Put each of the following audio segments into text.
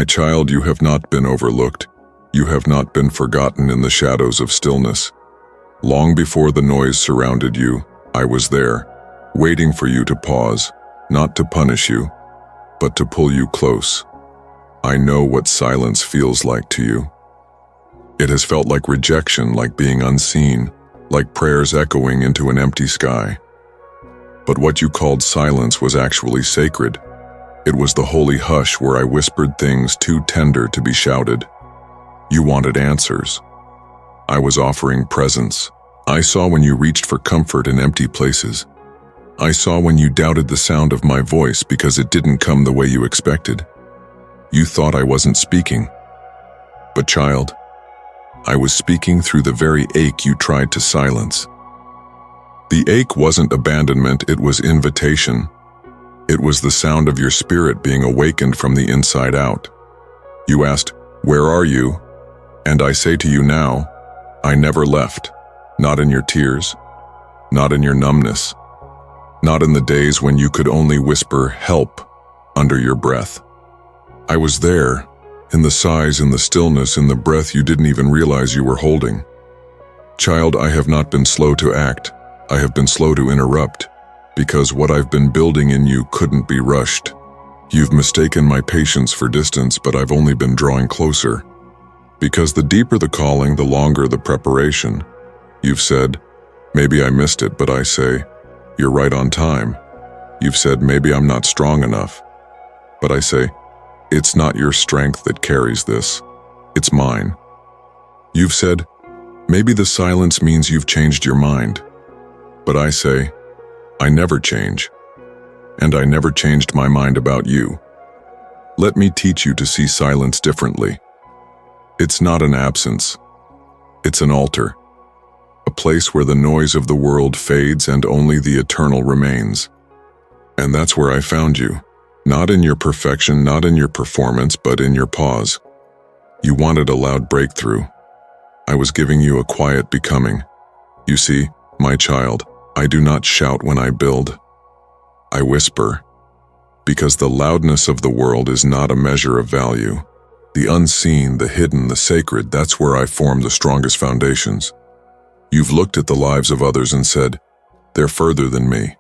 My child, you have not been overlooked. You have not been forgotten in the shadows of stillness. Long before the noise surrounded you, I was there, waiting for you to pause, not to punish you, but to pull you close. I know what silence feels like to you. It has felt like rejection, like being unseen, like prayers echoing into an empty sky. But what you called silence was actually sacred. It was the holy hush where I whispered things too tender to be shouted. You wanted answers. I was offering presence. I saw when you reached for comfort in empty places. I saw when you doubted the sound of my voice because it didn't come the way you expected. You thought I wasn't speaking. But child, I was speaking through the very ache you tried to silence. The ache wasn't abandonment, it was invitation. It was the sound of your spirit being awakened from the inside out. You asked, "Where are you?" And I say to you now, I never left. Not in your tears, not in your numbness, not in the days when you could only whisper help under your breath. I was there, in the sighs, in the stillness, in the breath you didn't even realize you were holding. Child, I have not been slow to act. I have been slow to interrupt, because what I've been building in you couldn't be rushed. You've mistaken my patience for distance, but I've only been drawing closer. Because the deeper the calling, the longer the preparation. You've said, maybe I missed it, but I say, you're right on time. You've said, maybe I'm not strong enough. But I say, it's not your strength that carries this. It's mine. You've said, maybe the silence means you've changed your mind. But I say, I never change. And I never changed my mind about you. Let me teach you to see silence differently. It's not an absence. It's an altar. A place where the noise of the world fades and only the eternal remains. And that's where I found you. Not in your perfection, not in your performance, but in your pause. You wanted a loud breakthrough. I was giving you a quiet becoming. You see, my child, I do not shout when I build. I whisper, because the loudness of the world is not a measure of value. The unseen, the hidden, the sacred, that's where I form the strongest foundations. You've looked at the lives of others and said, they're further than me.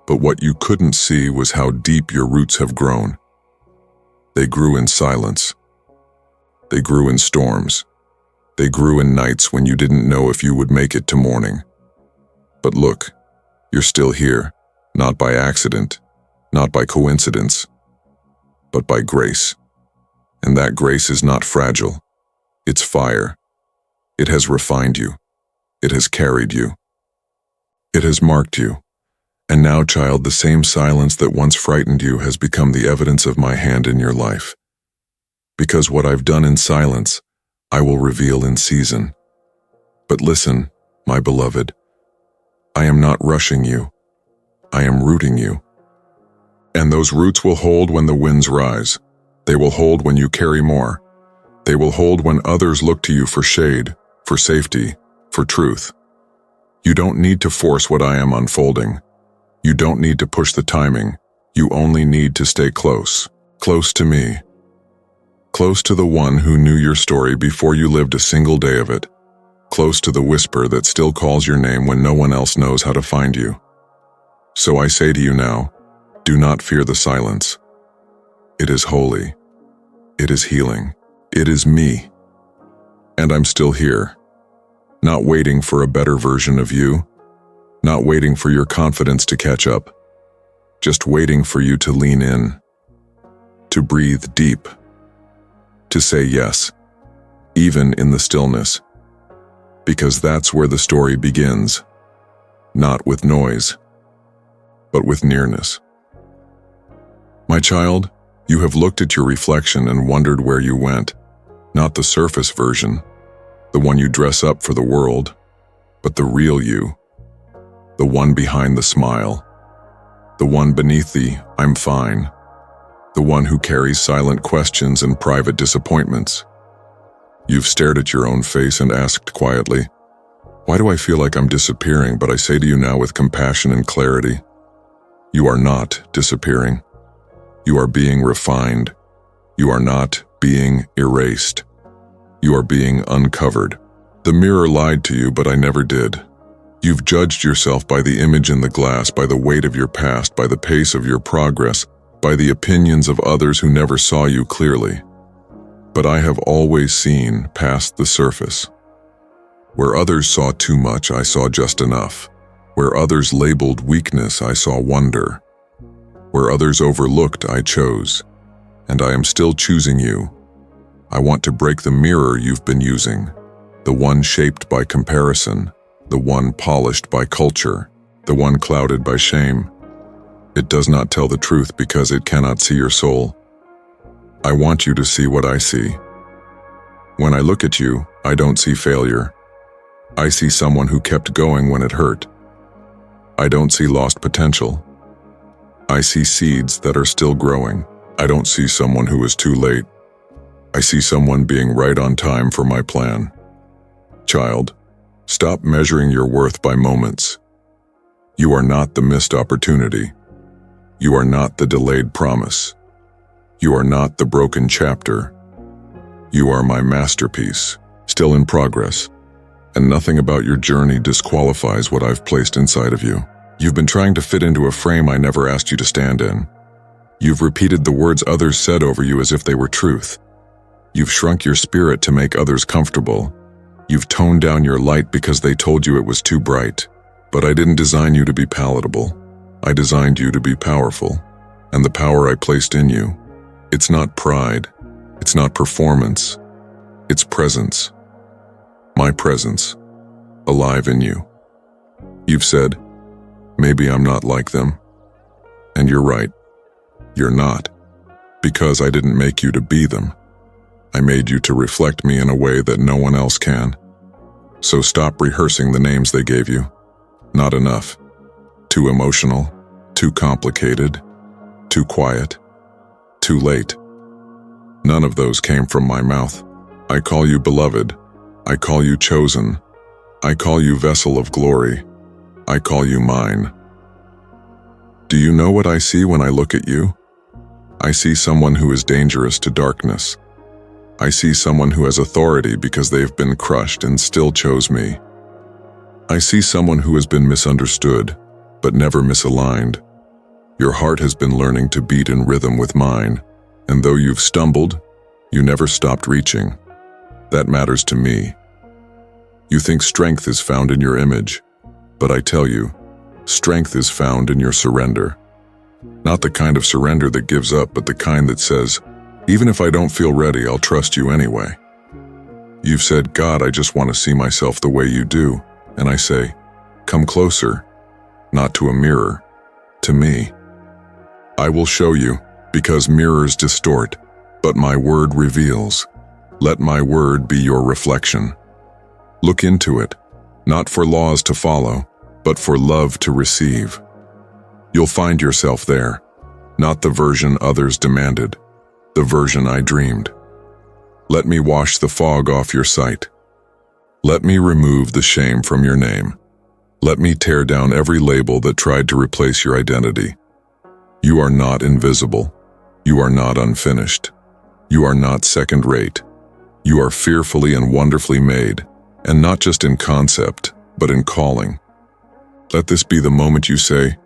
But what you couldn't see was how deep your roots have grown. They grew in silence. They grew in storms. They grew in nights when you didn't know if you would make it to morning. But look, you're still here, not by accident, not by coincidence, but by grace. And that grace is not fragile. It's fire. It has refined you. It has carried you. It has marked you. And now, child, the same silence that once frightened you has become the evidence of my hand in your life. Because what I've done in silence, I will reveal in season. But listen, my beloved, I am not rushing you. I am rooting you. And those roots will hold when the winds rise. They will hold when you carry more. They will hold when others look to you for shade, for safety, for truth. You don't need to force what I am unfolding. You don't need to push the timing. You only need to stay close. Close to me. Close to the one who knew your story before you lived a single day of it. Close to the whisper that still calls your name when no one else knows how to find you. So I say to you now, do not fear the silence. It is holy. It is healing. It is me. And I'm still here. Not waiting for a better version of you. Not waiting for your confidence to catch up. Just waiting for you to lean in. To breathe deep. To say yes. Even in the stillness. Because that's where the story begins. Not with noise, but with nearness. My child, you have looked at your reflection and wondered where you went. Not the surface version, the one you dress up for the world, but the real you. The one behind the smile. The one beneath the I'm fine. The one who carries silent questions and private disappointments. You've stared at your own face and asked quietly, why do I feel like I'm disappearing? But I say to you now with compassion and clarity, you are not disappearing. You are being refined. You are not being erased. You are being uncovered. The mirror lied to you, but I never did. You've judged yourself by the image in the glass, by the weight of your past, by the pace of your progress, by the opinions of others who never saw you clearly. But I have always seen past the surface. Where others saw too much, I saw just enough. Where others labeled weakness, I saw wonder. Where others overlooked, I chose. And I am still choosing you. I want to break the mirror you've been using, the one shaped by comparison, the one polished by culture, the one clouded by shame. It does not tell the truth because it cannot see your soul. I want you to see what I see. When I look at you, I don't see failure. I see someone who kept going when it hurt. I don't see lost potential. I see seeds that are still growing. I don't see someone who is too late. I see someone being right on time for my plan. Child, stop measuring your worth by moments. You are not the missed opportunity. You are not the delayed promise. You are not the broken chapter. You are my masterpiece, still in progress, and nothing about your journey disqualifies what I've placed inside of you. You've been trying to fit into a frame I never asked you to stand in. You've repeated the words others said over you as if they were truth. You've shrunk your spirit to make others comfortable. You've toned down your light because they told you it was too bright. But I didn't design you to be palatable. I designed you to be powerful. And the power I placed in you, it's not pride. It's not performance. It's presence. My presence, alive in you. You've said, maybe I'm not like them. And you're right. You're not. Because I didn't make you to be them. I made you to reflect me in a way that no one else can. So stop rehearsing the names they gave you. Not enough. Too emotional. Too complicated. Too quiet. Too late. None of those came from my mouth. I call you beloved. I call you chosen. I call you vessel of glory. I call you mine. Do you know what I see when I look at you? I see someone who is dangerous to darkness. I see someone who has authority because they've been crushed and still chose me. I see someone who has been misunderstood, but never misaligned. Your heart has been learning to beat in rhythm with mine, and though you've stumbled, you never stopped reaching. That matters to me. You think strength is found in your image, but I tell you, strength is found in your surrender. Not the kind of surrender that gives up, but the kind that says, even if I don't feel ready, I'll trust you anyway. You've said, God, I just want to see myself the way you do. And I say, come closer, not to a mirror, to me. I will show you, because mirrors distort, but my word reveals. Let my word be your reflection. Look into it, not for laws to follow, but for love to receive. You'll find yourself there, not the version others demanded, the version I dreamed. Let me wash the fog off your sight. Let me remove the shame from your name. Let me tear down every label that tried to replace your identity. You are not invisible. You are not unfinished. You are not second-rate. You are fearfully and wonderfully made, and not just in concept, but in calling. Let this be the moment you say,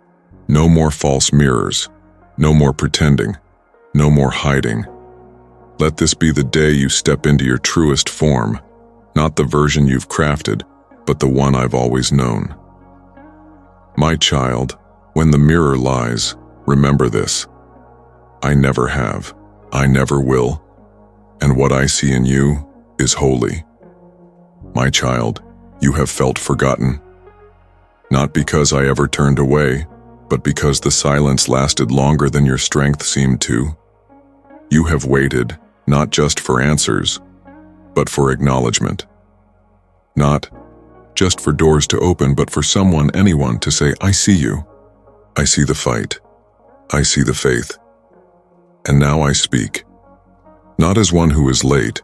no more false mirrors, no more pretending, no more hiding. Let this be the day you step into your truest form, not the version you've crafted, but the one I've always known. My child, when the mirror lies, remember this. I never have, I never will, and what I see in you is holy. My child, you have felt forgotten. Not because I ever turned away, but because the silence lasted longer than your strength seemed to. You have waited, not just for answers, but for acknowledgement. Not just for doors to open, but for someone, anyone, to say, I see you. I see the fight. I see the faith. And now I speak, not as one who is late,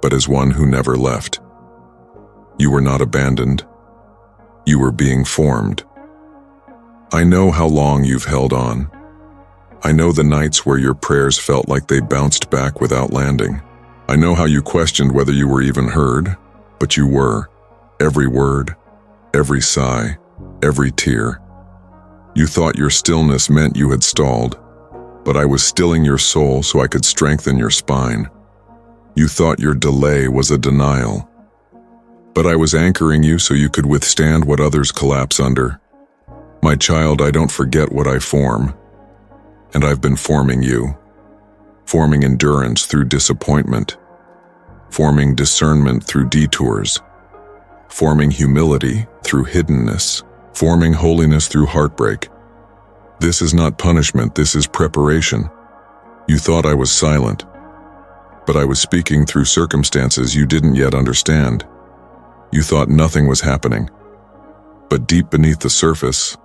but as one who never left. You were not abandoned. You were being formed. I know how long you've held on. I know the nights where your prayers felt like they bounced back without landing. I know how you questioned whether you were even heard, but you were. Every word, every sigh, every tear. You thought your stillness meant you had stalled, but I was stilling your soul so I could strengthen your spine. You thought your delay was a denial, but I was anchoring you so you could withstand what others collapse under. My child, I don't forget what I form, and I've been forming you, forming endurance through disappointment, forming discernment through detours, forming humility through hiddenness, forming holiness through heartbreak. This is not punishment, this is preparation. You thought I was silent, but I was speaking through circumstances you didn't yet understand. You thought nothing was happening, but deep beneath the surface,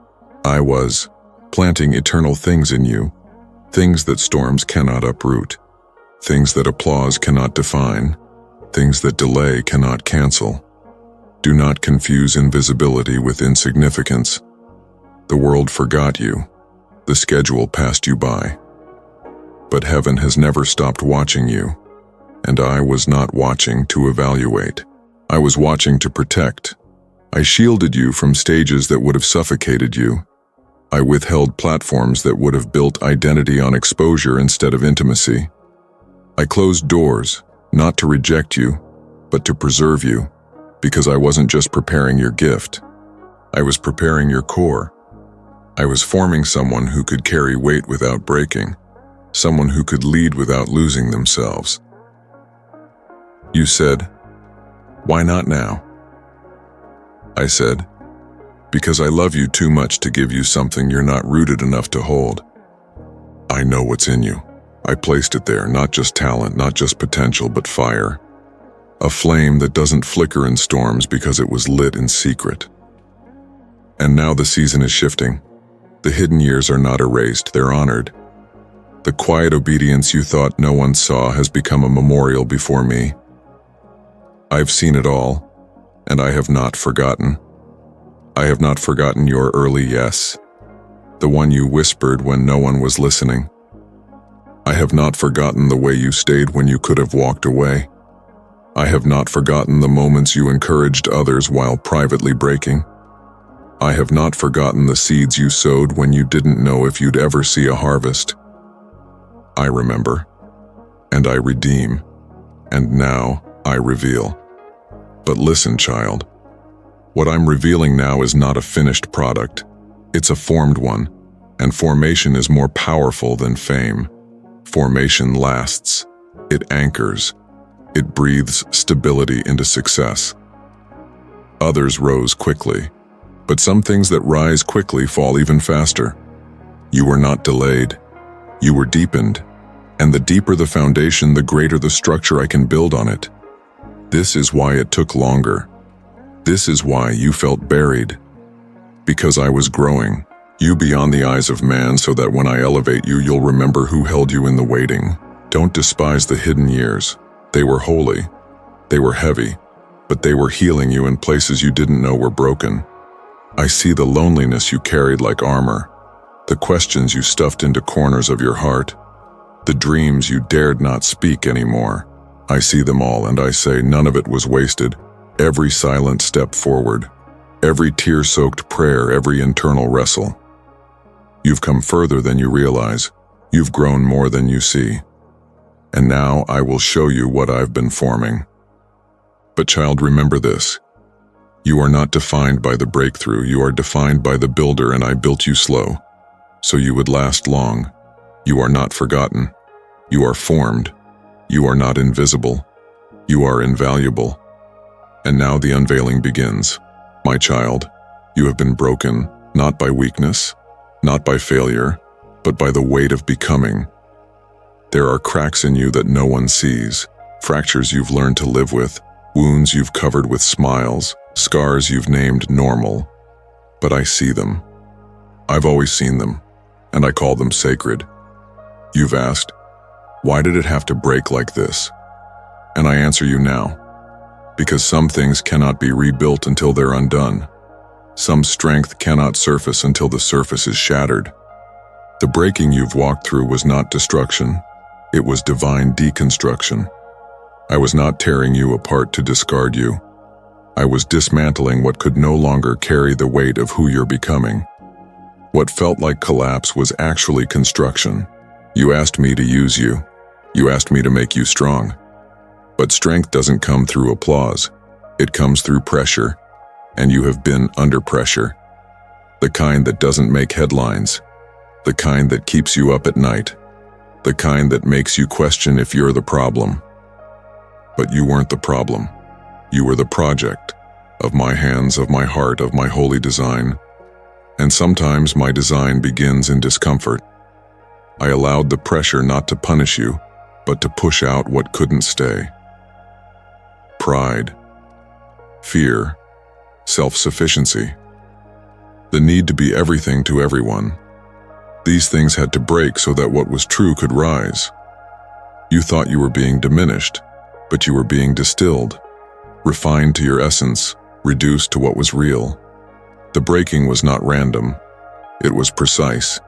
I was planting eternal things in you, things that storms cannot uproot, things that applause cannot define, things that delay cannot cancel. Do not confuse invisibility with insignificance. The world forgot you. The schedule passed you by. But heaven has never stopped watching you, and I was not watching to evaluate. I was watching to protect. I shielded you from stages that would have suffocated you. I withheld platforms that would have built identity on exposure instead of intimacy. I closed doors, not to reject you, but to preserve you, because I wasn't just preparing your gift. I was preparing your core. I was forming someone who could carry weight without breaking, someone who could lead without losing themselves. You said, "Why not now?" I said, "Because I love you too much to give you something you're not rooted enough to hold." I know what's in you. I placed it there, not just talent, not just potential, but fire. A flame that doesn't flicker in storms because it was lit in secret. And now the season is shifting. The hidden years are not erased, they're honored. The quiet obedience you thought no one saw has become a memorial before me. I've seen it all, and I have not forgotten. I have not forgotten your early yes, the one you whispered when no one was listening. I have not forgotten the way you stayed when you could have walked away. I have not forgotten the moments you encouraged others while privately breaking. I have not forgotten the seeds you sowed when you didn't know if you'd ever see a harvest. I remember, and I redeem, and now I reveal. But listen, child, what I'm revealing now is not a finished product. It's a formed one, and formation is more powerful than fame. Formation lasts. It anchors. It breathes stability into success. Others rose quickly, but some things that rise quickly fall even faster. You were not delayed. You were deepened, and the deeper the foundation, the greater the structure I can build on it. This is why it took longer. This is why you felt buried. Because I was growing you beyond the eyes of man so that when I elevate you, you'll remember who held you in the waiting. Don't despise the hidden years. They were holy. They were heavy, but they were healing you in places you didn't know were broken. I see the loneliness you carried like armor, the questions you stuffed into corners of your heart, the dreams you dared not speak anymore. I see them all, and I say none of it was wasted. Every silent step forward, every tear-soaked prayer, every internal wrestle. You've come further than you realize. You've grown more than you see. And now I will show you what I've been forming. But child, remember this. You are not defined by the breakthrough. You are defined by the builder, and I built you slow, so you would last long. You are not forgotten. You are formed. You are not invisible. You are invaluable. And now the unveiling begins. My child, you have been broken, not by weakness, not by failure, but by the weight of becoming. There are cracks in you that no one sees, fractures you've learned to live with, wounds you've covered with smiles, scars you've named normal. But I see them. I've always seen them, and I call them sacred. You've asked, why did it have to break like this? And I answer you now. Because some things cannot be rebuilt until they're undone. Some strength cannot surface until the surface is shattered. The breaking you've walked through was not destruction. It was divine deconstruction. I was not tearing you apart to discard you. I was dismantling what could no longer carry the weight of who you're becoming. What felt like collapse was actually construction. You asked me to use you. You asked me to make you strong. But strength doesn't come through applause. It comes through pressure. And you have been under pressure. The kind that doesn't make headlines. The kind that keeps you up at night. The kind that makes you question if you're the problem. But you weren't the problem. You were the project of my hands, of my heart, of my holy design. And sometimes my design begins in discomfort. I allowed the pressure not to punish you, but to push out what couldn't stay. Pride, fear, self-sufficiency, the need to be everything to everyone. These things had to break so that what was true could rise. You thought you were being diminished, but you were being distilled, refined to your essence, reduced to what was real. The breaking was not random. It was precise.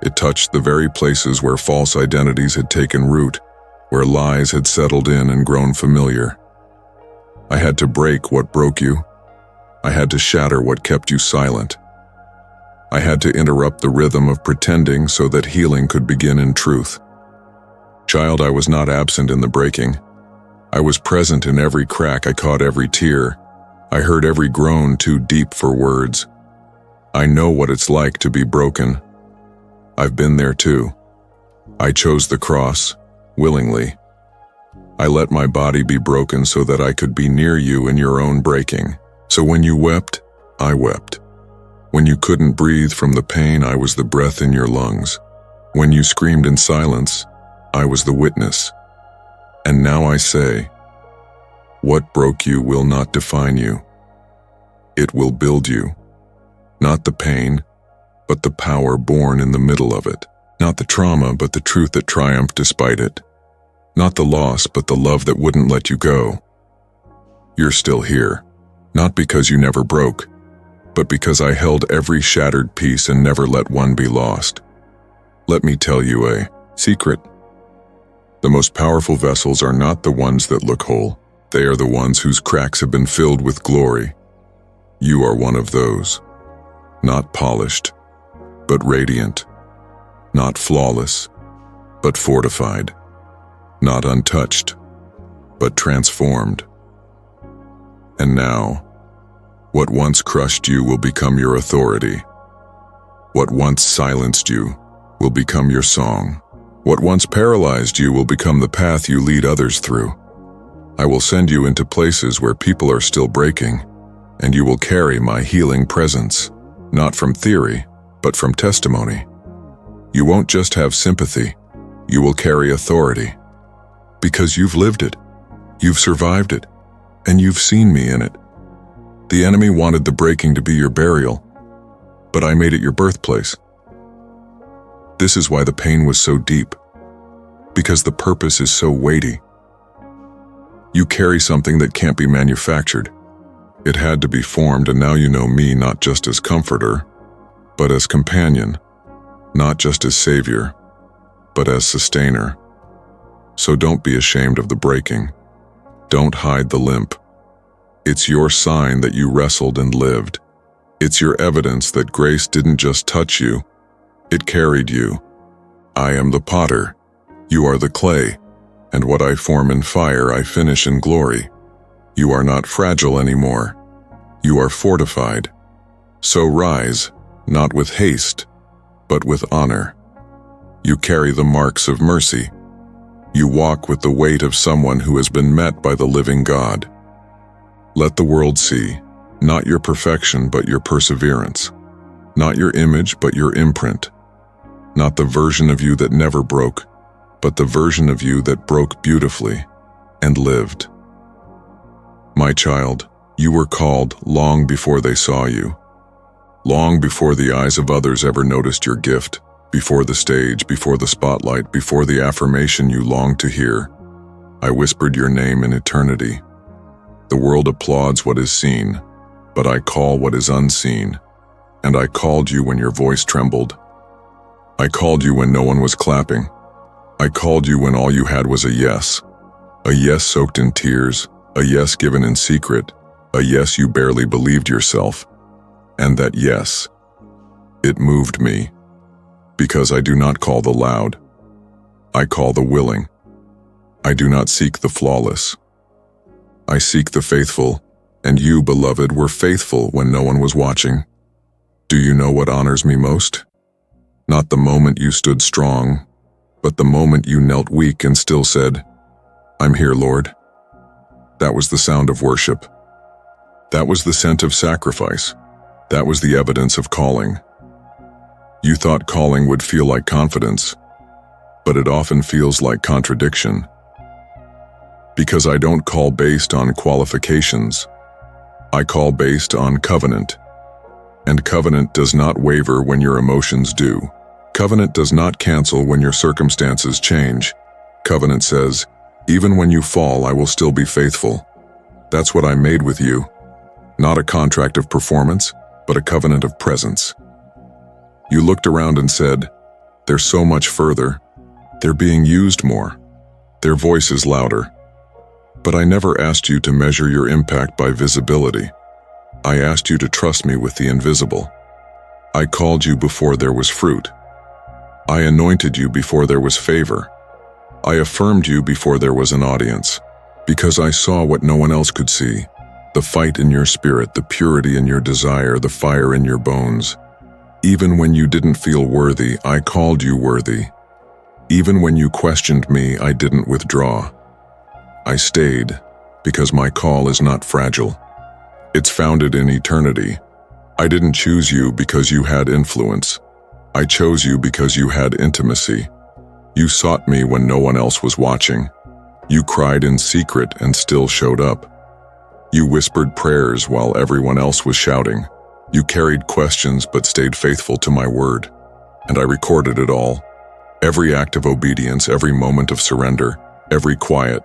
It touched the very places where false identities had taken root, where lies had settled in and grown familiar. I had to break what broke you. I had to shatter what kept you silent. I had to interrupt the rhythm of pretending so that healing could begin in truth. Child, I was not absent in the breaking. I was present in every crack. I caught every tear. I heard every groan too deep for words. I know what it's like to be broken. I've been there too. I chose the cross, willingly. I let my body be broken so that I could be near you in your own breaking. So when you wept, I wept. When you couldn't breathe from the pain, I was the breath in your lungs. When you screamed in silence, I was the witness. And now I say, what broke you will not define you. It will build you. Not the pain, but the power born in the middle of it. Not the trauma, but the truth that triumphed despite it. Not the loss, but the love that wouldn't let you go. You're still here, not because you never broke, but because I held every shattered piece and never let one be lost. Let me tell you a secret. The most powerful vessels are not the ones that look whole. They are the ones whose cracks have been filled with glory. You are one of those. Not polished, but radiant. Not flawless, but fortified. Not untouched, but transformed. And now, what once crushed you will become your authority. What once silenced you will become your song. What once paralyzed you will become the path you lead others through. I will send you into places where people are still breaking, and you will carry my healing presence, not from theory, but from testimony. You won't just have sympathy, you will carry authority. Because you've lived it, you've survived it, and you've seen me in it. The enemy wanted the breaking to be your burial, but I made it your birthplace. This is why the pain was so deep, because the purpose is so weighty. You carry something that can't be manufactured. It had to be formed, and now you know me not just as comforter, but as companion, not just as savior, but as sustainer. So don't be ashamed of the breaking. Don't hide the limp. It's your sign that you wrestled and lived. It's your evidence that grace didn't just touch you, it carried you. I am the potter, you are the clay, and what I form in fire I finish in glory. You are not fragile anymore. You are fortified. So rise, not with haste, but with honor. You carry the marks of mercy. You walk with the weight of someone who has been met by the living God. Let the world see, not your perfection, but your perseverance. Not your image, but your imprint. Not the version of you that never broke, but the version of you that broke beautifully and lived. My child, you were called long before they saw you. Long before the eyes of others ever noticed your gift, before the stage, before the spotlight, before the affirmation you longed to hear. I whispered your name in eternity. The world applauds what is seen, but I call what is unseen, and I called you when your voice trembled. I called you when no one was clapping. I called you when all you had was a yes. A yes soaked in tears, a yes given in secret, a yes you barely believed yourself. And that yes, it moved me. Because I do not call the loud. I call the willing. I do not seek the flawless. I seek the faithful, and you, beloved, were faithful when no one was watching. Do you know what honors me most? Not the moment you stood strong, but the moment you knelt weak and still said, "I'm here, Lord." That was the sound of worship. That was the scent of sacrifice. That was the evidence of calling. You thought calling would feel like confidence, but it often feels like contradiction. Because I don't call based on qualifications. I call based on covenant. And covenant does not waver when your emotions do. Covenant does not cancel when your circumstances change. Covenant says, even when you fall, I will still be faithful. That's what I made with you. Not a contract of performance, but a covenant of presence. You looked around and said, they're so much further. They're being used more. Their voice is louder. But I never asked you to measure your impact by visibility. I asked you to trust me with the invisible. I called you before there was fruit. I anointed you before there was favor. I affirmed you before there was an audience, because I saw what no one else could see. The fight in your spirit, the purity in your desire, the fire in your bones. Even when you didn't feel worthy, I called you worthy. Even when you questioned me, I didn't withdraw. I stayed, because my call is not fragile. It's founded in eternity. I didn't choose you because you had influence. I chose you because you had intimacy. You sought me when no one else was watching. You cried in secret and still showed up. You whispered prayers while everyone else was shouting. You carried questions but stayed faithful to my word. And I recorded it all. Every act of obedience, every moment of surrender, every quiet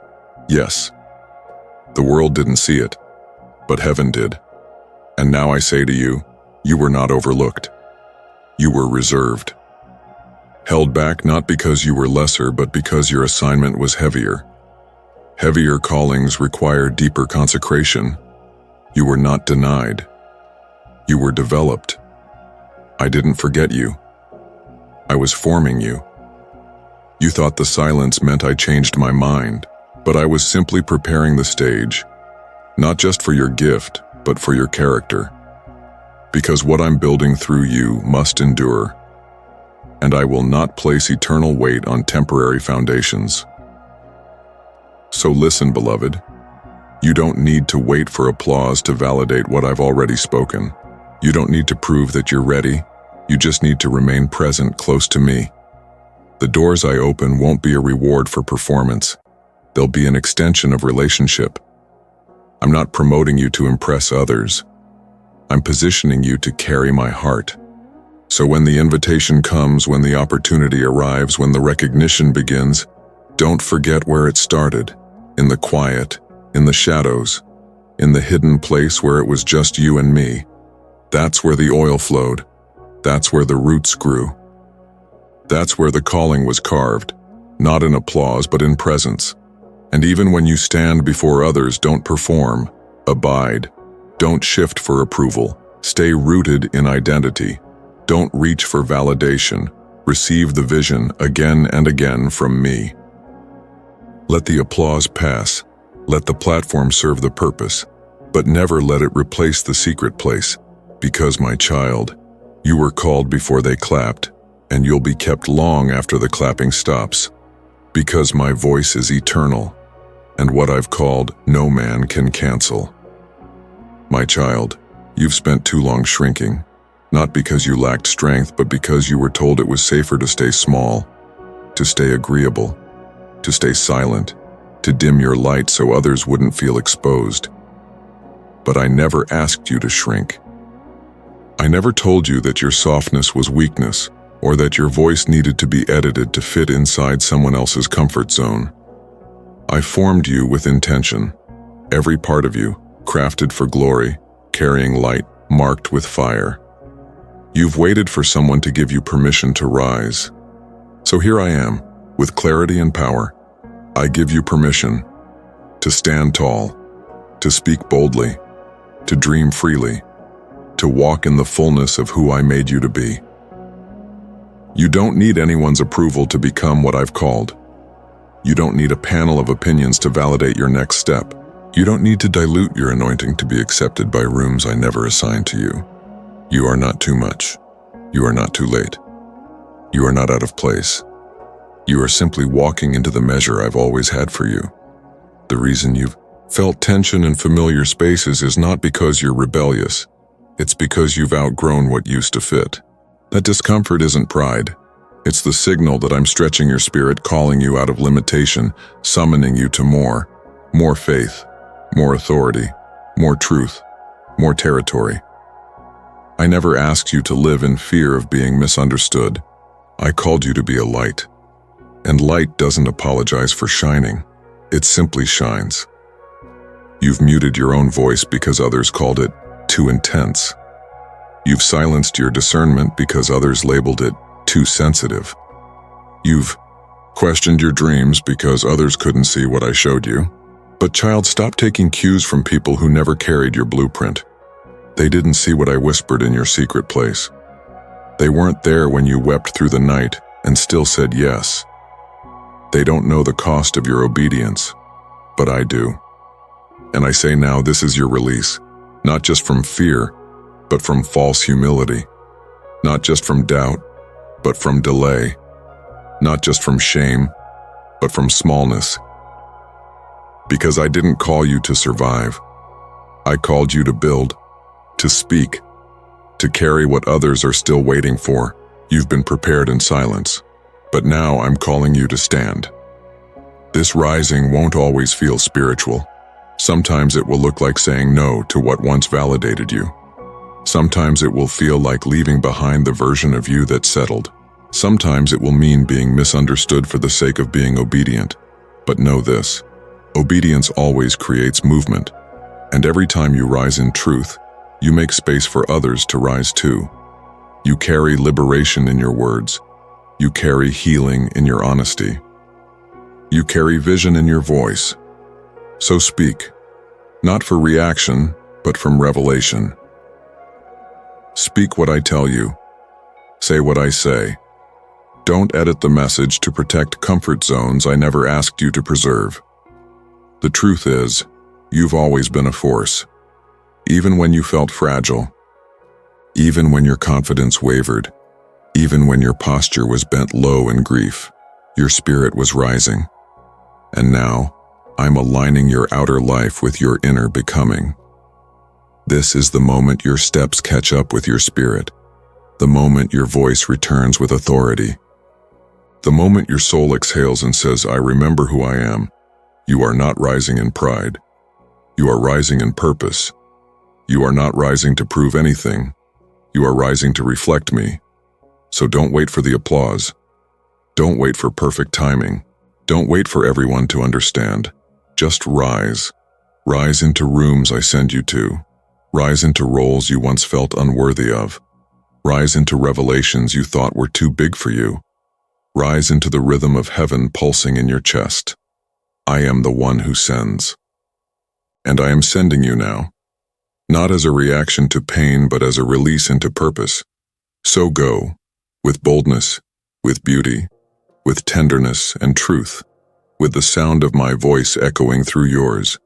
yes. The world didn't see it, but heaven did. And now I say to you, you were not overlooked. You were reserved. Held back not because you were lesser, but because your assignment was heavier. Heavier callings require deeper consecration. You were not denied. You were developed. I didn't forget you. I was forming you. You thought the silence meant I changed my mind, but I was simply preparing the stage, not just for your gift, but for your character. Because what I'm building through you must endure, and I will not place eternal weight on temporary foundations. So listen, beloved. You don't need to wait for applause to validate what I've already spoken. You don't need to prove that you're ready. You just need to remain present close to me. The doors I open won't be a reward for performance. They'll be an extension of relationship. I'm not promoting you to impress others. I'm positioning you to carry my heart. So when the invitation comes, when the opportunity arrives, when the recognition begins, don't forget where it started. In the quiet, in the shadows, in the hidden place where it was just you and me. That's where the oil flowed. That's where the roots grew. That's where the calling was carved, not in applause but in presence. And even when you stand before others, don't perform, abide. Don't shift for approval. Stay rooted in identity. Don't reach for validation. Receive the vision again and again from me. Let the applause pass. Let the platform serve the purpose, but never let it replace the secret place. Because, my child, you were called before they clapped, and you'll be kept long after the clapping stops. Because my voice is eternal, and what I've called no man can cancel. My child, you've spent too long shrinking, not because you lacked strength, but because you were told it was safer to stay small, to stay agreeable, to stay silent, to dim your light so others wouldn't feel exposed. But I never asked you to shrink. I never told you that your softness was weakness, or that your voice needed to be edited to fit inside someone else's comfort zone. I formed you with intention, every part of you, crafted for glory, carrying light, marked with fire. You've waited for someone to give you permission to rise. So here I am, with clarity and power. I give you permission to stand tall, to speak boldly, to dream freely, to walk in the fullness of who I made you to be. You don't need anyone's approval to become what I've called. You don't need a panel of opinions to validate your next step. You don't need to dilute your anointing to be accepted by rooms I never assigned to you. You are not too much. You are not too late. You are not out of place. You are simply walking into the measure I've always had for you. The reason you've felt tension in familiar spaces is not because you're rebellious. It's because you've outgrown what used to fit. That discomfort isn't pride. It's the signal that I'm stretching your spirit, calling you out of limitation, summoning you to more faith, more authority, more truth, more territory. I never asked you to live in fear of being misunderstood. I called you to be a light. And light doesn't apologize for shining. It simply shines. You've muted your own voice because others called it too intense. You've silenced your discernment because others labeled it too sensitive. You've questioned your dreams because others couldn't see what I showed you. But child, stop taking cues from people who never carried your blueprint. They didn't see what I whispered in your secret place. They weren't there when you wept through the night and still said yes. They don't know the cost of your obedience, but I do. And I say now, this is your release, not just from fear, but from false humility, not just from doubt, but from delay, not just from shame, but from smallness. Because I didn't call you to survive. I called you to build, to speak, to carry what others are still waiting for. You've been prepared in silence, but now I'm calling you to stand. This rising won't always feel spiritual. Sometimes it will look like saying no to what once validated you. Sometimes it will feel like leaving behind the version of you that settled. Sometimes it will mean being misunderstood for the sake of being obedient. But know this, obedience always creates movement. And every time you rise in truth, you make space for others to rise too. You carry liberation in your words. You carry healing in your honesty. You carry vision in your voice. So speak, not for reaction, but from revelation. Speak what I tell you. Say what I say. Don't edit the message to protect comfort zones I never asked you to preserve. The truth is, you've always been a force. Even when you felt fragile. Even when your confidence wavered. Even when your posture was bent low in grief, your spirit was rising. And now, I'm aligning your outer life with your inner becoming. This is the moment your steps catch up with your spirit. The moment your voice returns with authority. The moment your soul exhales and says, I remember who I am. You are not rising in pride. You are rising in purpose. You are not rising to prove anything. You are rising to reflect me. So don't wait for the applause. Don't wait for perfect timing. Don't wait for everyone to understand. Just rise. Rise into rooms I send you to. Rise into roles you once felt unworthy of. Rise into revelations you thought were too big for you. Rise into the rhythm of heaven pulsing in your chest. I am the one who sends. And I am sending you now. Not as a reaction to pain, but as a release into purpose. So go. With boldness, with beauty, with tenderness and truth, with the sound of my voice echoing through yours.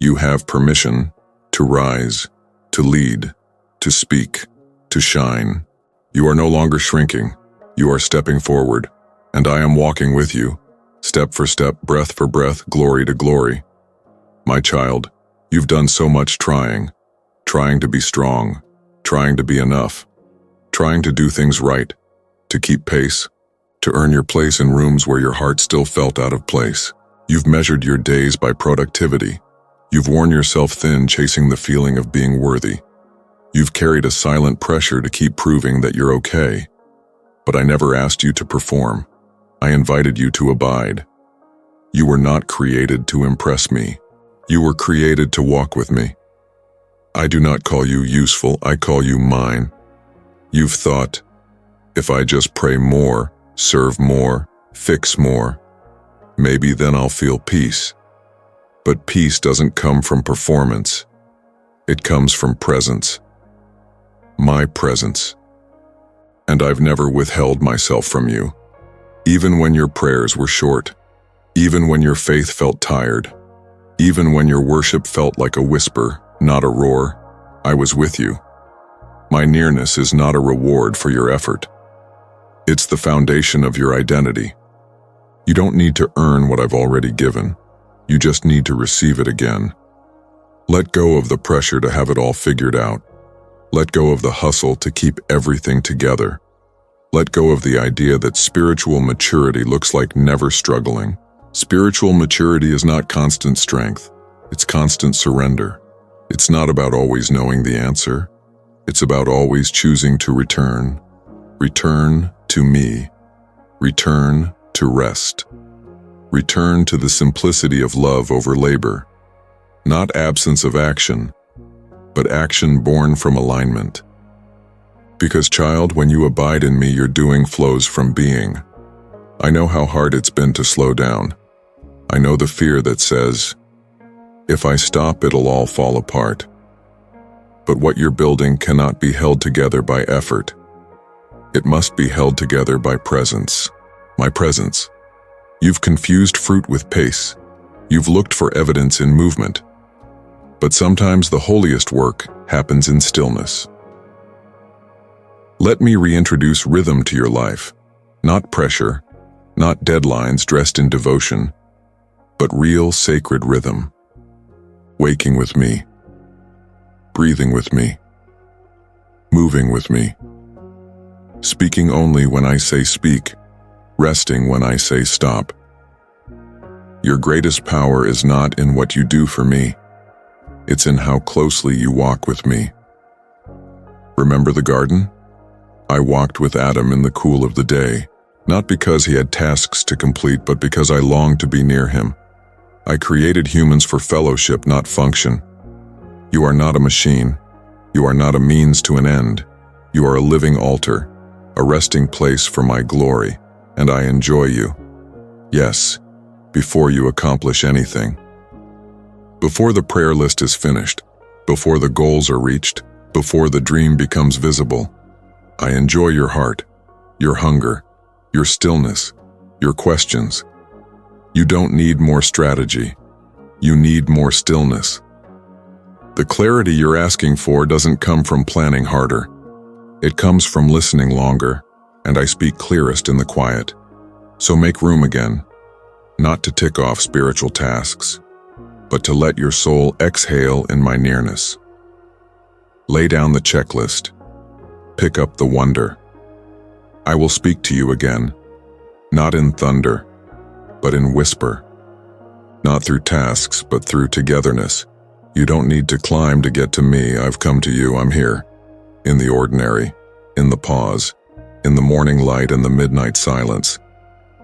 You have permission to rise, to lead, to speak, to shine. You are no longer shrinking. You are stepping forward, and I am walking with you, step for step, breath for breath, glory to glory. My child, you've done so much trying to be strong, trying to be enough, trying to do things right, to keep pace, to earn your place in rooms where your heart still felt out of place. You've measured your days by productivity. You've worn yourself thin chasing the feeling of being worthy. You've carried a silent pressure to keep proving that you're okay. But I never asked you to perform. I invited you to abide. You were not created to impress me. You were created to walk with me. I do not call you useful, I call you mine. You've thought, if I just pray more, serve more, fix more, maybe then I'll feel peace. But peace doesn't come from performance. It comes from presence. My presence. And I've never withheld myself from you. Even when your prayers were short. Even when your faith felt tired. Even when your worship felt like a whisper, not a roar, I was with you. My nearness is not a reward for your effort. It's the foundation of your identity. You don't need to earn what I've already given. You just need to receive it again. Let go of the pressure to have it all figured out. Let go of the hustle to keep everything together. Let go of the idea that spiritual maturity looks like never struggling. Spiritual maturity is not constant strength. It's constant surrender. It's not about always knowing the answer. It's about always choosing to return. Return to me. Return to rest. Return to the simplicity of love over labor. Not absence of action, but action born from alignment. Because, child, when you abide in me, your doing flows from being. I know how hard it's been to slow down. I know the fear that says, if I stop, it'll all fall apart. But what you're building cannot be held together by effort. It must be held together by presence. My presence. You've confused fruit with pace. You've looked for evidence in movement. But sometimes the holiest work happens in stillness. Let me reintroduce rhythm to your life. Not pressure, not deadlines dressed in devotion, but real sacred rhythm. Waking with me. Breathing with me. Moving with me. Speaking only when I say speak. Resting when I say stop. Your greatest power is not in what you do for me. It's in how closely you walk with me. Remember the garden? I walked with Adam in the cool of the day, not because he had tasks to complete, but because I longed to be near him. I created humans for fellowship, not function. You are not a machine. You are not a means to an end. You are a living altar, a resting place for my glory, and I enjoy you. Yes, before you accomplish anything. Before the prayer list is finished, before the goals are reached, before the dream becomes visible, I enjoy your heart, your hunger, your stillness, your questions. You don't need more strategy. You need more stillness. The clarity you're asking for doesn't come from planning harder. It comes from listening longer, and I speak clearest in the quiet. So make room again, not to tick off spiritual tasks, but to let your soul exhale in my nearness. Lay down the checklist. Pick up the wonder. I will speak to you again, not in thunder, but in whisper. Not through tasks, but through togetherness. You don't need to climb to get to me. I've come to you. I'm here. In the ordinary, in the pause, in the morning light and the midnight silence.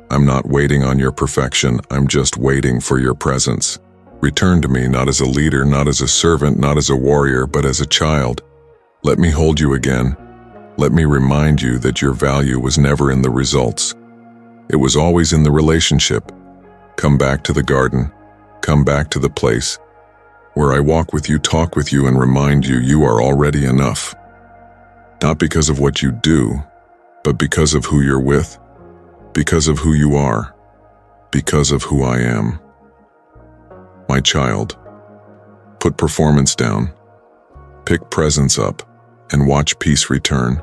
I'm not waiting on your perfection. I'm just waiting for your presence. Return to me, not as a leader, not as a servant, not as a warrior, but as a child. Let me hold you again. Let me remind you that your value was never in the results. It was always in the relationship. Come back to the garden. Come back to the place where I walk with you, talk with you, and remind you you are already enough. Not because of what you do, but because of who you're with, because of who you are, because of who I am. My child, put performance down, pick presence up, and watch peace return.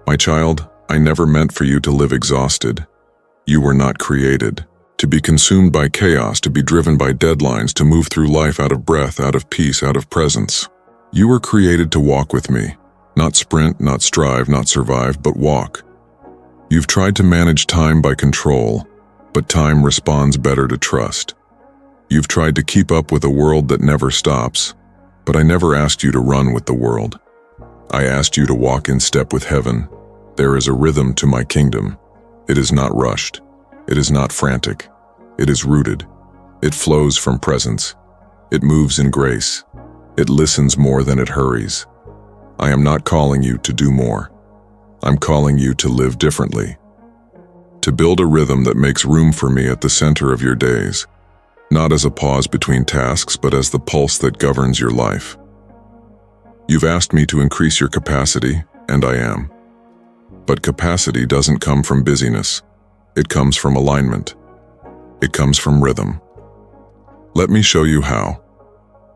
My child, I never meant for you to live exhausted. You were not created to be consumed by chaos, to be driven by deadlines, to move through life out of breath, out of peace, out of presence. You were created to walk with me, not sprint, not strive, not survive, but walk. You've tried to manage time by control, but time responds better to trust. You've tried to keep up with a world that never stops, but I never asked you to run with the world. I asked you to walk in step with heaven. There is a rhythm to my kingdom. It is not rushed. It is not frantic. It is rooted. It flows from presence. It moves in grace. It listens more than it hurries. I am not calling you to do more. I'm calling you to live differently. To build a rhythm that makes room for me at the center of your days, not as a pause between tasks, but as the pulse that governs your life. You've asked me to increase your capacity, and I am. But capacity doesn't come from busyness. It comes from alignment. It comes from rhythm. Let me show you how.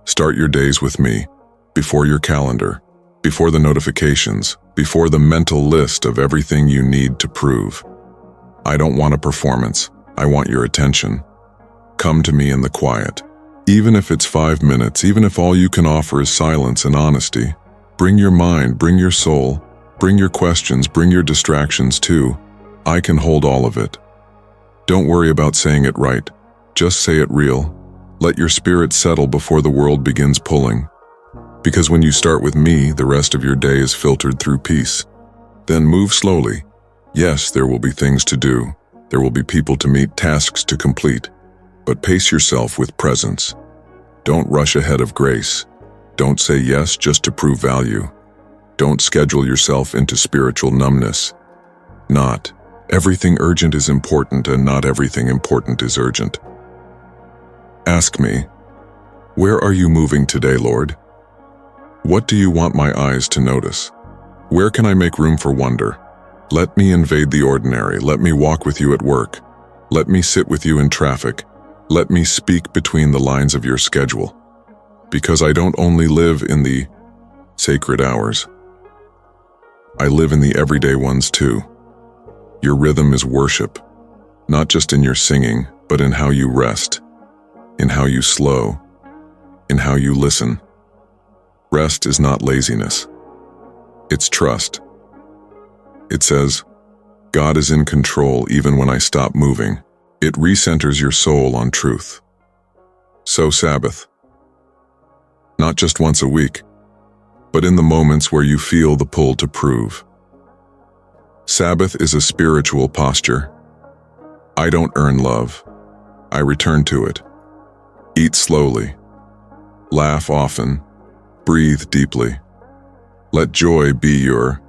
Start your days with me, before your calendar, before the notifications, before the mental list of everything you need to prove. I don't want a performance. I want your attention. Come to me in the quiet. Even if it's 5 minutes, even if all you can offer is silence and honesty, bring your mind, bring your soul, bring your questions, bring your distractions too. I can hold all of it. Don't worry about saying it right. Just say it real. Let your spirit settle before the world begins pulling. Because when you start with me, the rest of your day is filtered through peace. Then move slowly. Yes, there will be things to do. There will be people to meet, tasks to complete. But pace yourself with presence. Don't rush ahead of grace. Don't say yes just to prove value. Don't schedule yourself into spiritual numbness. Not everything urgent is important, and not everything important is urgent. Ask me, where are you moving today, Lord? What do you want my eyes to notice? Where can I make room for wonder? Let me invade the ordinary. Let me walk with you at work. Let me sit with you in traffic. Let me speak between the lines of your schedule. Because I don't only live in the sacred hours. I live in the everyday ones too. Your rhythm is worship, not just in your singing, but in how you rest, in how you slow, in how you listen. Rest is not laziness. It's trust. It says, God is in control even when I stop moving. It recenters your soul on truth. So Sabbath. Not just once a week, but in the moments where you feel the pull to prove. Sabbath is a spiritual posture. I don't earn love. I return to it. Eat slowly. Laugh often. Breathe deeply. Let joy be your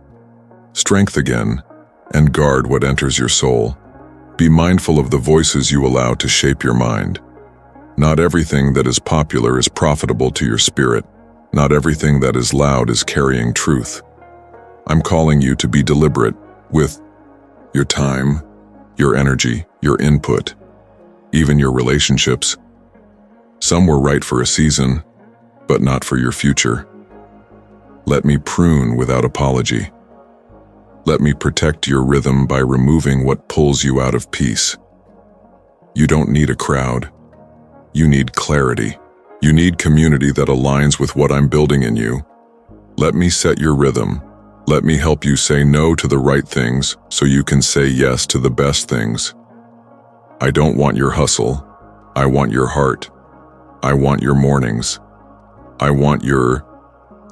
strength again, and guard what enters your soul. Be mindful of the voices you allow to shape your mind. Not everything that is popular is profitable to your spirit. Not everything that is loud is carrying truth. I'm calling you to be deliberate with your time, your energy, your input, even your relationships. Some were right for a season, but not for your future. Let me prune without apology. Let me protect your rhythm by removing what pulls you out of peace. You don't need a crowd. You need clarity. You need community that aligns with what I'm building in you. Let me set your rhythm. Let me help you say no to the right things so you can say yes to the best things. I don't want your hustle. I want your heart. I want your mornings. I want your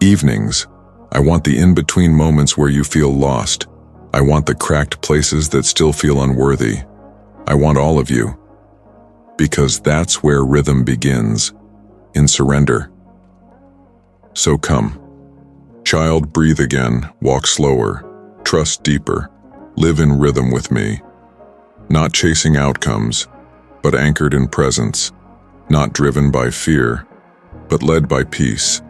evenings. I want the in-between moments where you feel lost. I want the cracked places that still feel unworthy. I want all of you. Because that's where rhythm begins, in surrender. So come. Child, breathe again, walk slower, trust deeper, live in rhythm with me. Not chasing outcomes, but anchored in presence. Not driven by fear, but led by peace.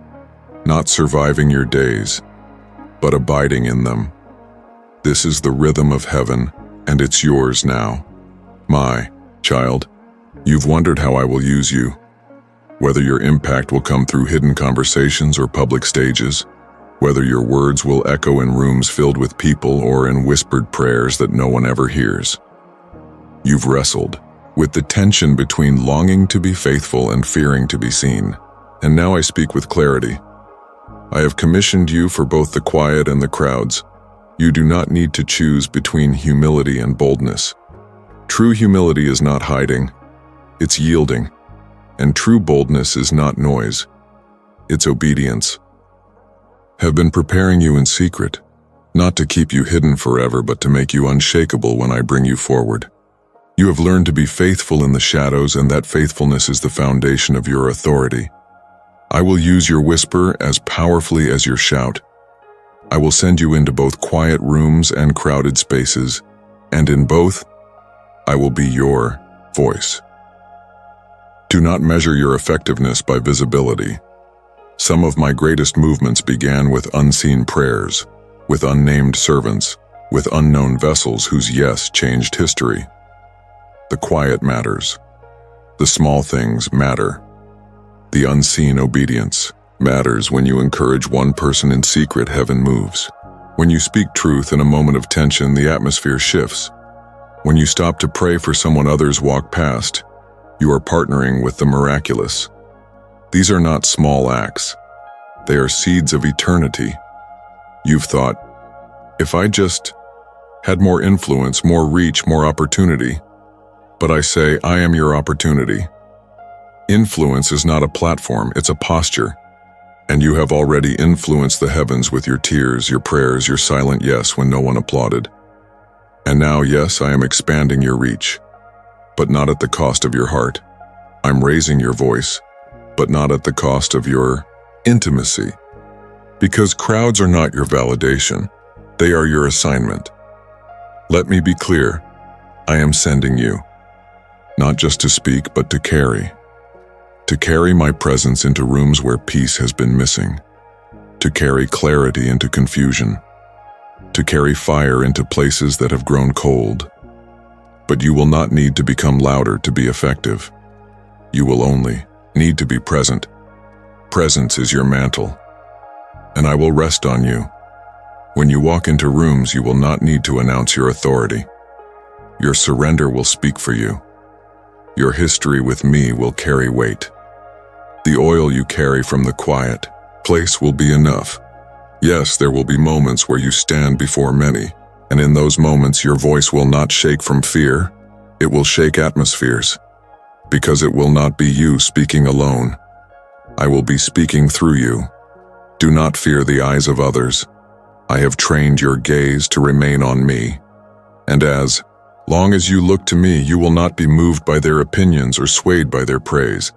Not surviving your days, but abiding in them. This is the rhythm of heaven, and it's yours now. My child, you've wondered how I will use you. Whether your impact will come through hidden conversations or public stages, whether your words will echo in rooms filled with people or in whispered prayers that no one ever hears. You've wrestled with the tension between longing to be faithful and fearing to be seen, and now I speak with clarity. I have commissioned you for both the quiet and the crowds. You do not need to choose between humility and boldness. True humility is not hiding, it's yielding. And true boldness is not noise, it's obedience. Have been preparing you in secret, not to keep you hidden forever, but to make you unshakable when I bring you forward. You have learned to be faithful in the shadows, and that faithfulness is the foundation of your authority. I will use your whisper as powerfully as your shout. I will send you into both quiet rooms and crowded spaces, and in both, I will be your voice. Do not measure your effectiveness by visibility. Some of my greatest movements began with unseen prayers, with unnamed servants, with unknown vessels whose yes changed history. The quiet matters. The small things matter. The unseen obedience matters. When you encourage one person in secret, heaven moves. When you speak truth in a moment of tension, the atmosphere shifts. When you stop to pray for someone others walk past, you are partnering with the miraculous. These are not small acts. They are seeds of eternity. You've thought, if I just had more influence, more reach, more opportunity. But I say, I am your opportunity. Influence is not a platform, it's a posture. And you have already influenced the heavens with your tears, your prayers, your silent yes when no one applauded. And now, yes, I am expanding your reach, but not at the cost of your heart. I'm raising your voice, but not at the cost of your intimacy. Because crowds are not your validation, they are your assignment. Let me be clear, I am sending you, not just to speak, but to carry. To carry my presence into rooms where peace has been missing. To carry clarity into confusion. To carry fire into places that have grown cold. But you will not need to become louder to be effective. You will only need to be present. Presence is your mantle, and I will rest on you. When you walk into rooms, you will not need to announce your authority. Your surrender will speak for you. Your history with me will carry weight. The oil you carry from the quiet place will be enough. Yes, there will be moments where you stand before many, and in those moments your voice will not shake from fear. It will shake atmospheres, because it will not be you speaking alone. I will be speaking through you. Do not fear the eyes of others. I have trained your gaze to remain on me. And as long as you look to me, you will not be moved by their opinions or swayed by their praise.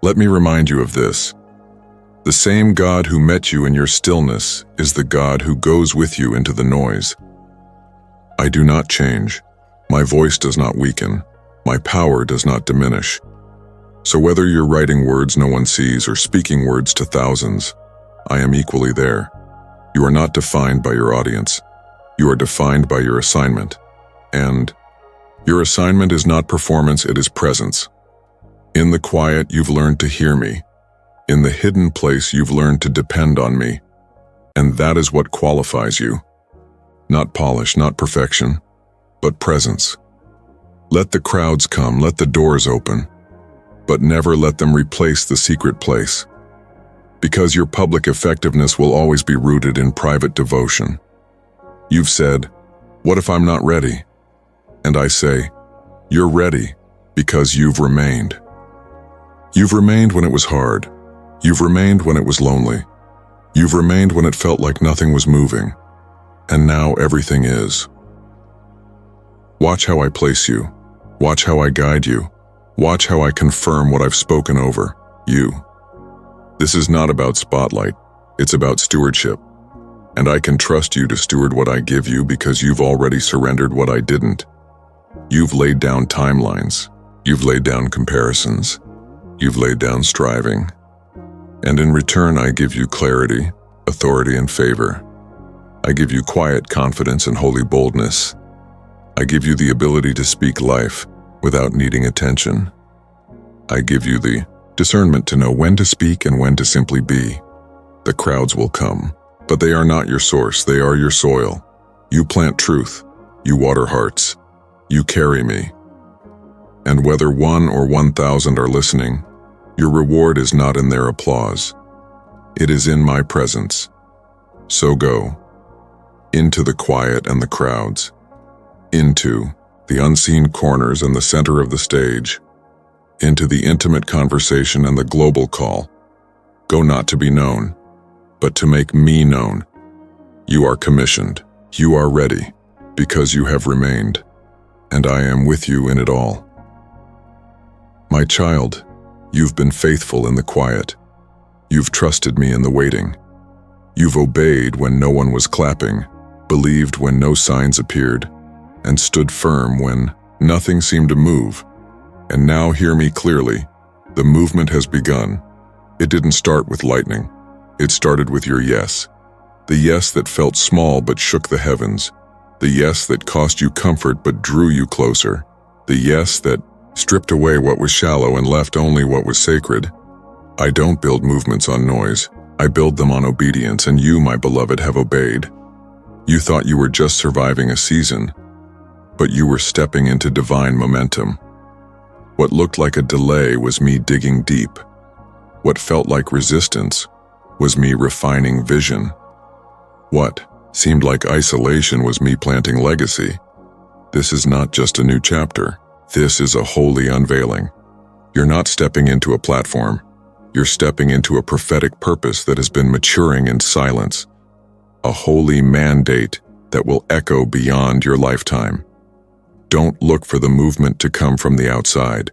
Let me remind you of this. The same God who met you in your stillness is the God who goes with you into the noise. I do not change. My voice does not weaken. My power does not diminish. So whether you're writing words no one sees or speaking words to thousands, I am equally there. You are not defined by your audience. You are defined by your assignment. And your assignment is not performance, it is presence. In the quiet, you've learned to hear me. In the hidden place, you've learned to depend on me. And that is what qualifies you. Not polish, not perfection, but presence. Let the crowds come, let the doors open, but never let them replace the secret place. Because your public effectiveness will always be rooted in private devotion. You've said, what if I'm not ready? And I say, you're ready because you've remained. You've remained when it was hard. You've remained when it was lonely. You've remained when it felt like nothing was moving. And now everything is. Watch how I place you. Watch how I guide you. Watch how I confirm what I've spoken over you. This is not about spotlight. It's about stewardship. And I can trust you to steward what I give you because you've already surrendered what I didn't. You've laid down timelines. You've laid down comparisons. You've laid down striving. And in return, I give you clarity, authority, and favor. I give you quiet confidence and holy boldness. I give you the ability to speak life without needing attention. I give you the discernment to know when to speak and when to simply be. The crowds will come, but they are not your source, they are your soil. You plant truth, you water hearts, you carry me. And whether 1 or 1,000 are listening, your reward is not in their applause. It is in my presence. So go into the quiet and the crowds, into the unseen corners and the center of the stage, into the intimate conversation and the global call. Go not to be known, but to make me known. You are commissioned. You are ready, because you have remained, and I am with you in it all. My child, you've been faithful in the quiet. You've trusted me in the waiting. You've obeyed when no one was clapping, believed when no signs appeared, and stood firm when nothing seemed to move. And now hear me clearly. The movement has begun. It didn't start with lightning. It started with your yes. The yes that felt small but shook the heavens. The yes that cost you comfort but drew you closer. The yes that stripped away what was shallow and left only what was sacred. I don't build movements on noise. I build them on obedience, and you, my beloved, have obeyed. You thought you were just surviving a season, but you were stepping into divine momentum. What looked like a delay was me digging deep. What felt like resistance was me refining vision. What seemed like isolation was me planting legacy. This is not just a new chapter. This is a holy unveiling. You're not stepping into a platform. You're stepping into a prophetic purpose that has been maturing in silence. A holy mandate that will echo beyond your lifetime. Don't look for the movement to come from the outside.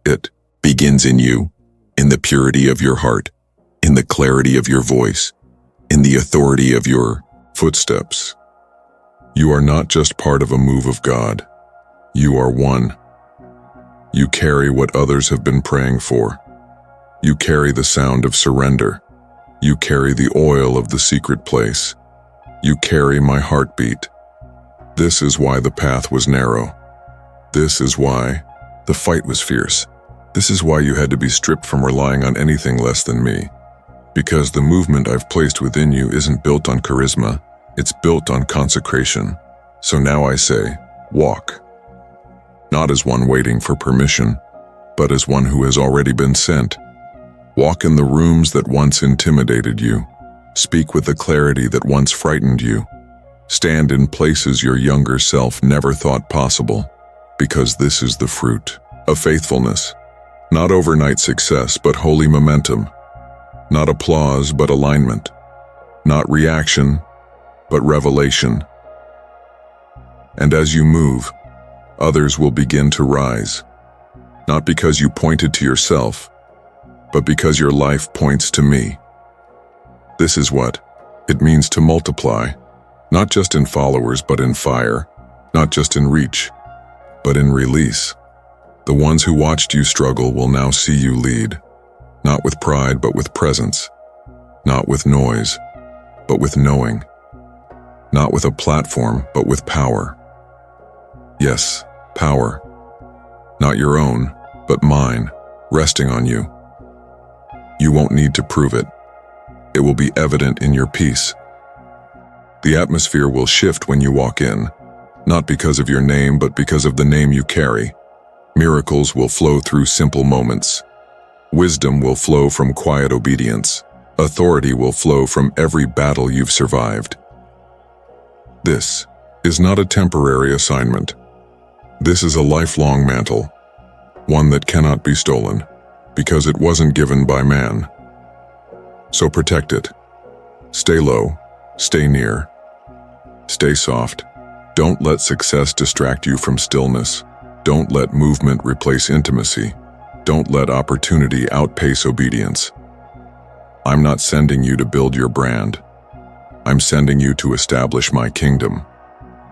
It begins in you, in the purity of your heart, in the clarity of your voice, in the authority of your footsteps. You are not just part of a move of God. You are one. You carry what others have been praying for. You carry the sound of surrender. You carry the oil of the secret place. You carry my heartbeat. This is why the path was narrow. This is why the fight was fierce. This is why you had to be stripped from relying on anything less than me. Because the movement I've placed within you isn't built on charisma, it's built on consecration. So now I say, walk. Not as one waiting for permission, but as one who has already been sent. Walk in the rooms that once intimidated you. Speak with the clarity that once frightened you. Stand in places your younger self never thought possible, because this is the fruit of faithfulness. Not overnight success, but holy momentum. Not applause, but alignment. Not reaction, but revelation. And as you move, others will begin to rise. Not because you pointed to yourself, but because your life points to me. This is what it means to multiply, not just in followers, but in fire, not just in reach, but in release. The ones who watched you struggle will now see you lead, not with pride, but with presence, not with noise, but with knowing, not with a platform, but with power. Yes, power, not your own, but mine, resting on you. You won't need to prove it. It will be evident in your peace. The atmosphere will shift when you walk in, not because of your name, but because of the name you carry. Miracles will flow through simple moments. Wisdom will flow from quiet obedience. Authority will flow from every battle you've survived. This is not a temporary assignment. This is a lifelong mantle, one that cannot be stolen, because it wasn't given by man. So protect it. Stay low, stay near, stay soft. Don't let success distract you from stillness. Don't let movement replace intimacy. Don't let opportunity outpace obedience. I'm not sending you to build your brand. I'm sending you to establish my kingdom.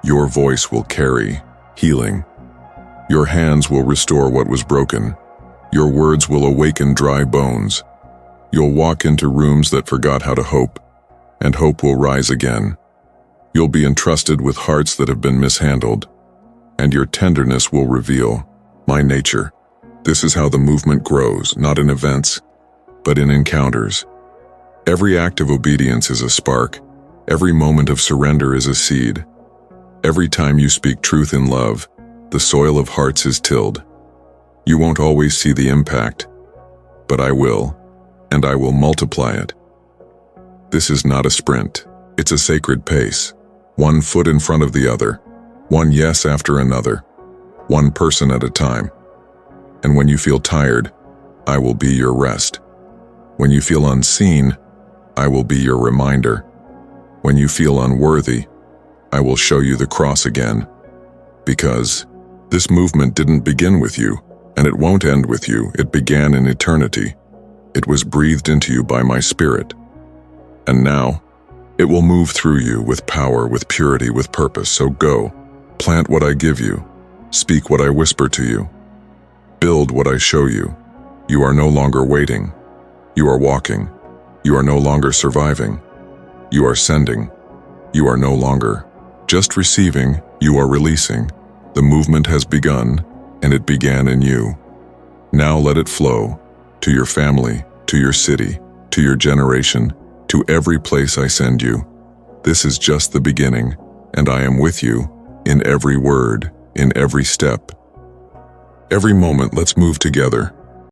Your voice will carry healing. Your hands will restore what was broken. Your words will awaken dry bones. You'll walk into rooms that forgot how to hope, and hope will rise again. You'll be entrusted with hearts that have been mishandled, and your tenderness will reveal my nature. This is how the movement grows, not in events, but in encounters. Every act of obedience is a spark. Every moment of surrender is a seed. Every time you speak truth in love, the soil of hearts is tilled. You won't always see the impact, but I will, and I will multiply it. This is not a sprint. It's a sacred pace. One foot in front of the other. One yes after another. One person at a time. And when you feel tired, I will be your rest. When you feel unseen, I will be your reminder. When you feel unworthy, I will show you the cross again. Because this movement didn't begin with you, and it won't end with you. It began in eternity. It was breathed into you by my Spirit. And now, it will move through you with power, with purity, with purpose. So go, plant what I give you, speak what I whisper to you, build what I show you. You are no longer waiting. You are walking. You are no longer surviving. You are sending. You are no longer just receiving, you are releasing. The movement has begun, and it began in you. Now let it flow to your family, to your city, to your generation, to every place I send you. This is just the beginning, and I am with you in every word, in every step. Every moment, let's move together.